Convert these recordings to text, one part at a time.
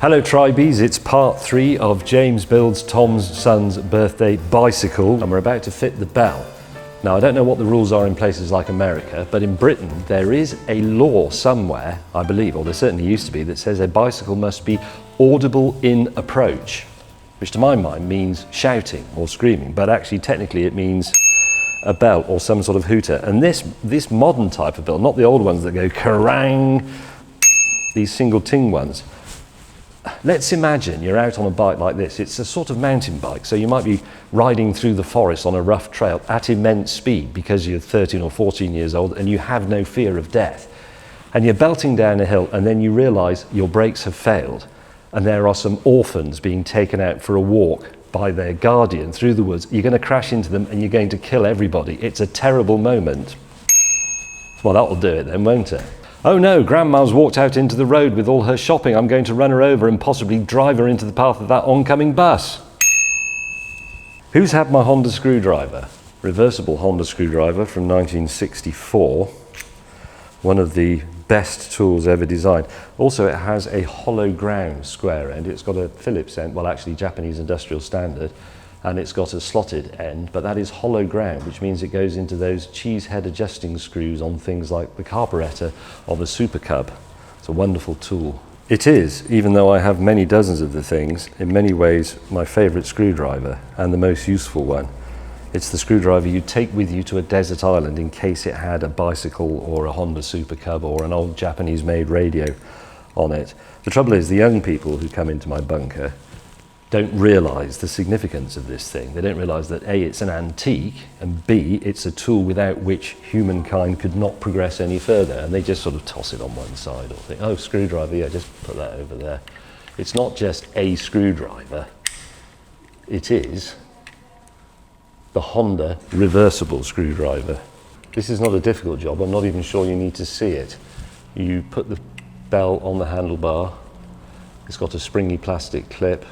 Hello Tribees, it's part 3 of James builds Tom's son's birthday bicycle, and we're about to fit the bell. Now I don't know what the rules are in places like America, but in Britain there is a law somewhere, I believe, or there certainly used to be, that says a bicycle must be audible in approach, which to my mind means shouting or screaming, but actually technically it means a bell or some sort of hooter. And this modern type of bell, not the old ones that go kerrang, these single ting ones. Let's imagine you're out on a bike like this. It's a sort of mountain bike, so you might be riding through the forest on a rough trail at immense speed because you're 13 or 14 years old and you have no fear of death. And you're belting down a hill and then you realise your brakes have failed and there are some orphans being taken out for a walk by their guardian through the woods. You're going to crash into them and you're going to kill everybody. It's a terrible moment. Well, that'll do it then, won't it? Oh no, Grandma's walked out into the road with all her shopping. I'm going to run her over and possibly drive her into the path of that oncoming bus. Who's had my Honda screwdriver? Reversible Honda screwdriver from 1964. One of the best tools ever designed. Also, it has a hollow ground square end. It's got a Phillips end, well actually Japanese industrial standard, and it's got a slotted end, but that is hollow ground, which means it goes into those cheese head adjusting screws on things like the carburetor of a Super Cub. It's a wonderful tool. It is, even though I have many dozens of the things, in many ways my favourite screwdriver and the most useful one. It's the screwdriver you take with you to a desert island in case it had a bicycle or a Honda Super Cub or an old Japanese made radio on it. The trouble is the young people who come into my bunker don't realise the significance of this thing. They don't realise that A, it's an antique, and B, it's a tool without which humankind could not progress any further, and they just sort of toss it on one side or think, oh, screwdriver, yeah, just put that over there. It's not just a screwdriver, it is the Honda reversible screwdriver. This is not a difficult job, I'm not even sure you need to see it. You put the bell on the handlebar, it's got a springy plastic clip,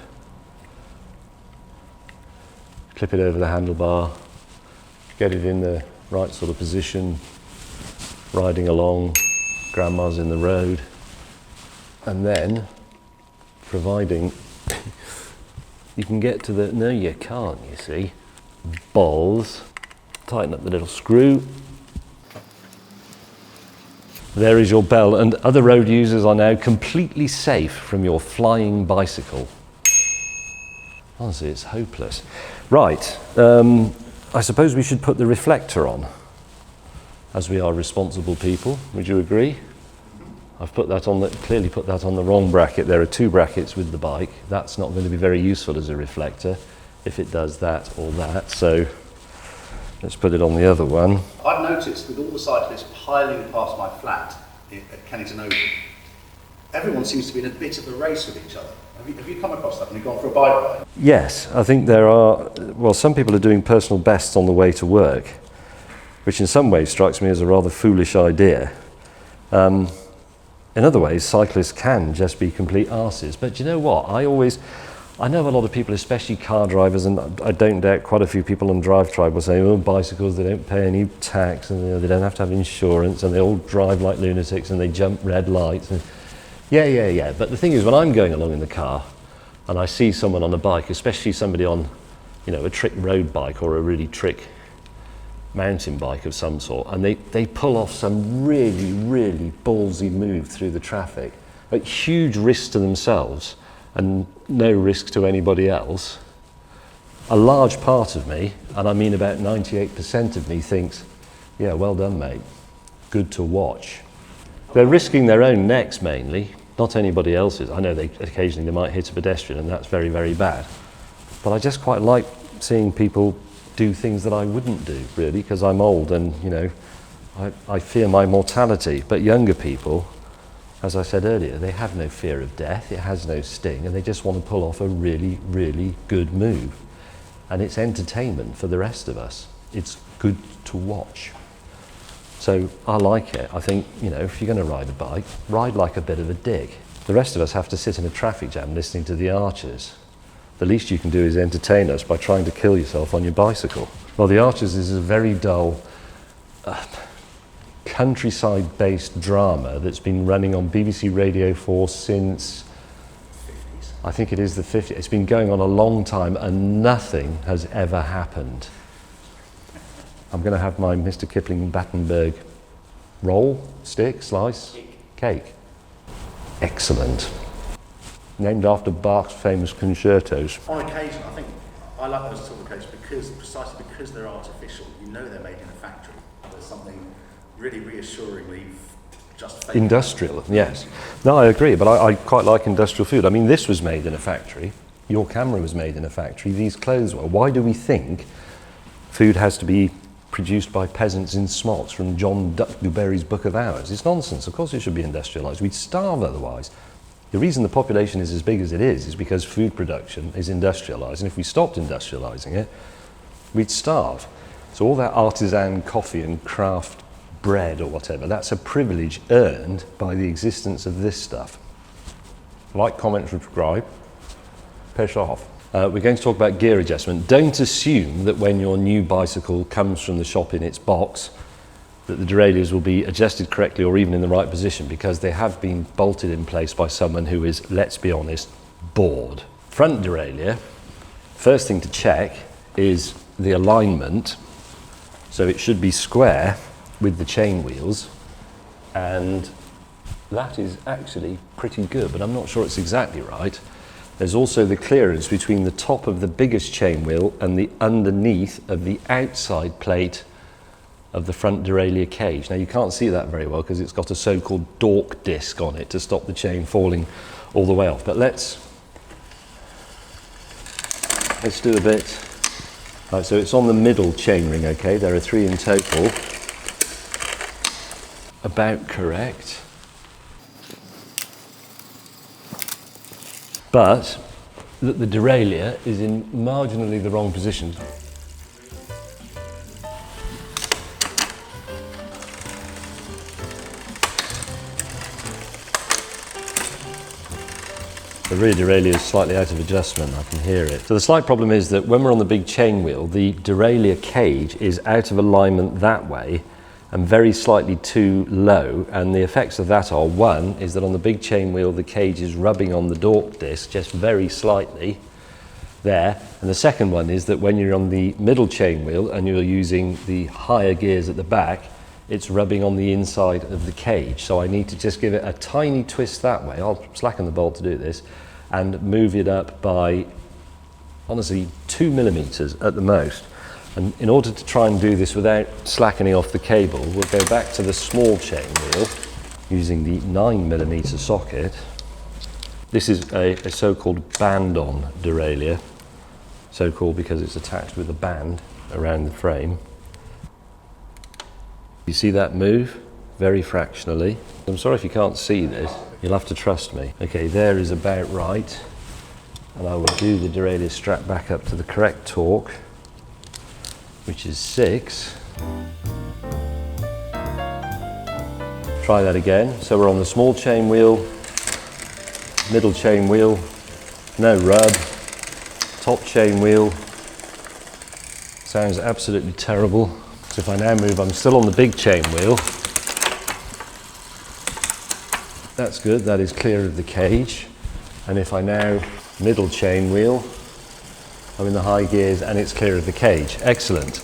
clip it over the handlebar, get it in the right sort of position, riding along, Grandma's in the road, and then, providing you can get to the, no you can't, you see, balls, tighten up the little screw. There is your bell, and other road users are now completely safe from your flying bicycle. Honestly, it's hopeless. Right, I suppose we should put the reflector on, as we are responsible people. Would you agree? I've put that on, clearly put that on the wrong bracket. There are two brackets with the bike. That's not going to be very useful as a reflector if it does that or that. So let's put it on the other one. I've noticed with all the cyclists piling past my flat at Kennington Oval, everyone seems to be in a bit of a race with each other. Have you come across that when you've gone for a bike ride? Yes, I think there are, well, some people are doing personal bests on the way to work, which in some ways strikes me as a rather foolish idea. In other ways, cyclists can just be complete arses. But you know what? I know a lot of people, especially car drivers, and I don't doubt quite a few people on Drive Tribe will say, oh, bicycles, they don't pay any tax, and they don't have to have insurance, and they all drive like lunatics, and they jump red lights. And yeah. But the thing is, when I'm going along in the car, and I see someone on a bike, especially somebody on, you know, a trick road bike or a really trick mountain bike of some sort, and they pull off some really, really ballsy move through the traffic, at huge risk to themselves and no risk to anybody else, a large part of me, and I mean about 98% of me, thinks, yeah, well done, mate, good to watch. They're risking their own necks mainly, not anybody else's. I know occasionally they might hit a pedestrian and that's very, very bad. But I just quite like seeing people do things that I wouldn't do, really, because I'm old and, you know, I fear my mortality. But younger people, as I said earlier, they have no fear of death, it has no sting, and they just want to pull off a really, really good move. And it's entertainment for the rest of us. It's good to watch. So I like it. I think, you know, if you're going to ride a bike, ride like a bit of a dick. The rest of us have to sit in a traffic jam listening to the Archers. The least you can do is entertain us by trying to kill yourself on your bicycle. Well, the Archers is a very dull, countryside-based drama that's been running on BBC Radio 4 since 50s. I think it is the 50s. It's been going on a long time and nothing has ever happened. I'm going to have my Mr. Kipling Battenberg roll, stick, slice, cake. Excellent. Named after Bach's famous concertos. On occasion, I think I like those silver cakes precisely because they're artificial. You know they're made in a factory. There's something really reassuringly just fake. Industrial, yes. No, I agree, but I quite like industrial food. I mean, this was made in a factory. Your camera was made in a factory. These clothes were. Why do we think food has to be produced by peasants in smocks from John Duxbury's Book of Hours? It's nonsense. Of course it should be industrialised. We'd starve otherwise. The reason the population is as big as it is because food production is industrialised. And if we stopped industrialising it, we'd starve. So all that artisan coffee and craft bread or whatever, that's a privilege earned by the existence of this stuff. Like, comment, subscribe. Piss off. We're going to talk about gear adjustment. Don't assume that when your new bicycle comes from the shop in its box that the derailleurs will be adjusted correctly or even in the right position, because they have been bolted in place by someone who is, let's be honest, bored. Front derailleur, first thing to check is the alignment. So it should be square with the chain wheels, and that is actually pretty good, but I'm not sure it's exactly right. There's also the clearance between the top of the biggest chain wheel and the underneath of the outside plate of the front derailleur cage. Now you can't see that very well because it's got a so-called dork disc on it to stop the chain falling all the way off. But let's do a bit. Right, so it's on the middle chain ring, okay? There are 3 in total. About correct. But the derailleur is in marginally the wrong position. The rear derailleur is slightly out of adjustment, I can hear it. So the slight problem is that when we're on the big chain wheel, the derailleur cage is out of alignment that way and very slightly too low, and the effects of that are, one, is that on the big chain wheel the cage is rubbing on the dork disc just very slightly there, and the second one is that when you're on the middle chain wheel and you're using the higher gears at the back, it's rubbing on the inside of the cage. So I need to just give it a tiny twist that way. I'll slacken the bolt to do this and move it up by, honestly, 2 millimeters at the most. And in order to try and do this without slackening off the cable, we'll go back to the small chain wheel using the 9 millimeter socket. This is a so-called band-on derailleur, so-called because it's attached with a band around the frame. You see that move? Very fractionally. I'm sorry if you can't see this, you'll have to trust me. Okay, there is about right. And I will do the derailleur strap back up to the correct torque, which is 6. Try that again. So we're on the small chain wheel, middle chain wheel, no rub, top chain wheel. Sounds absolutely terrible. So if I now move, I'm still on the big chain wheel. That's good, that is clear of the cage. And if I now middle chain wheel, I'm in the high gears and it's clear of the cage. Excellent.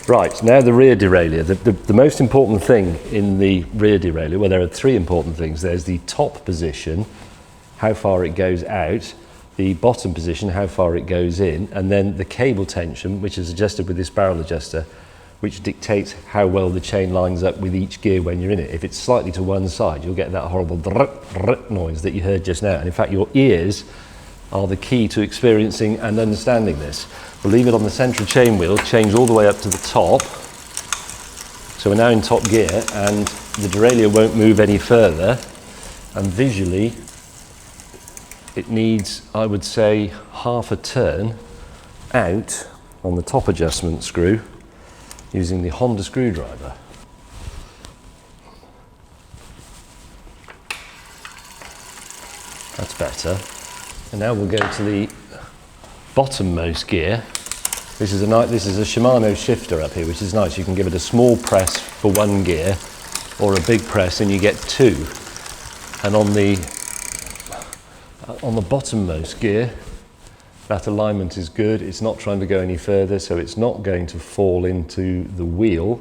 Right, now the rear derailleur. The most important thing in the rear derailleur, well, there are 3 important things. There's the top position, how far it goes out, the bottom position, how far it goes in, and then the cable tension, which is adjusted with this barrel adjuster, which dictates how well the chain lines up with each gear when you're in it. If it's slightly to one side, you'll get that horrible noise that you heard just now. And in fact, your ears are the key to experiencing and understanding this. We'll leave it on the central chain wheel, change all the way up to the top. So we're now in top gear and the derailleur won't move any further. And visually, it needs, I would say, half a turn out on the top adjustment screw using the Honda screwdriver. That's better. And now we'll go to the bottommost gear. This is a Shimano shifter up here, which is nice. You can give it a small press for 1 gear or a big press and you get 2. And on the On the bottommost gear, that alignment is good. It's not trying to go any further, so it's not going to fall into the wheel.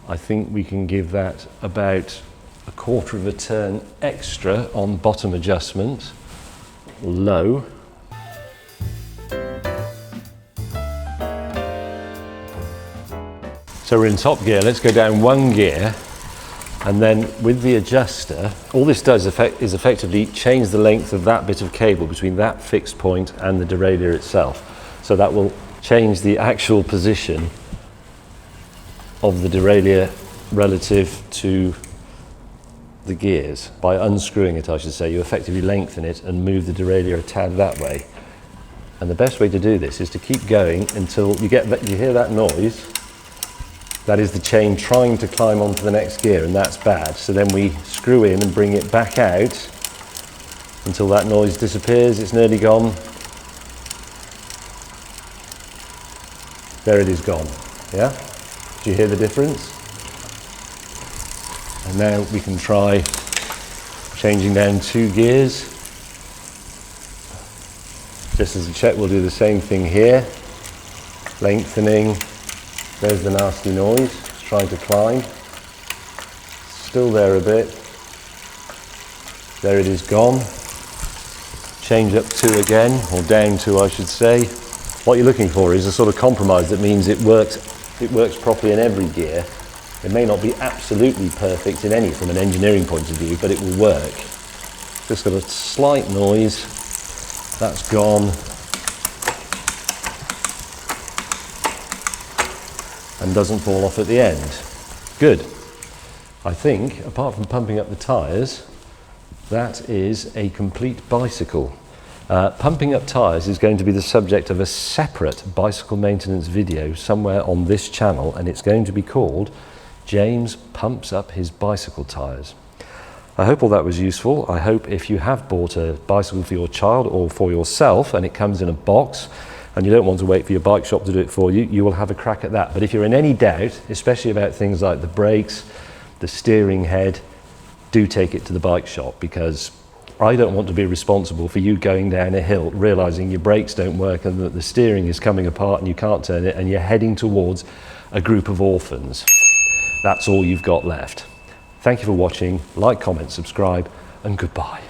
I think we can give that about a quarter of a turn extra on bottom adjustment, low. So we're in top gear. Let's go down one gear, and then with the adjuster, all this does is effectively change the length of that bit of cable between that fixed point and the derailleur itself. So that will change the actual position of the derailleur relative to the gears. By unscrewing it, I should say, you effectively lengthen it and move the derailleur a tad that way. And the best way to do this is to keep going until you hear that noise. That is the chain trying to climb onto the next gear, and that's bad. So then we screw in and bring it back out until that noise disappears. It's nearly gone. There it is gone. Yeah? Do you hear the difference? And now we can try changing down 2 gears. Just as a check, we'll do the same thing here. Lengthening. There's the nasty noise. It's trying to climb. Still there a bit. There it is gone. Change up 2 again, or down 2 I should say. What you're looking for is a sort of compromise that means it works properly in every gear. It may not be absolutely perfect in any from an engineering point of view, but it will work. Just got a slight noise. That's gone. And doesn't fall off at the end. Good. I think, apart from pumping up the tyres, that is a complete bicycle. Pumping up tyres is going to be the subject of a separate bicycle maintenance video somewhere on this channel, and it's going to be called James Pumps Up His Bicycle Tyres. I hope all that was useful. I hope if you have bought a bicycle for your child or for yourself and it comes in a box, and you don't want to wait for your bike shop to do it for you, you will have a crack at that. But if you're in any doubt, especially about things like the brakes, the steering head, do take it to the bike shop, because I don't want to be responsible for you going down a hill, realizing your brakes don't work and that the steering is coming apart and you can't turn it, and you're heading towards a group of orphans. That's all you've got left. Thank you for watching. Like, comment, subscribe, and goodbye.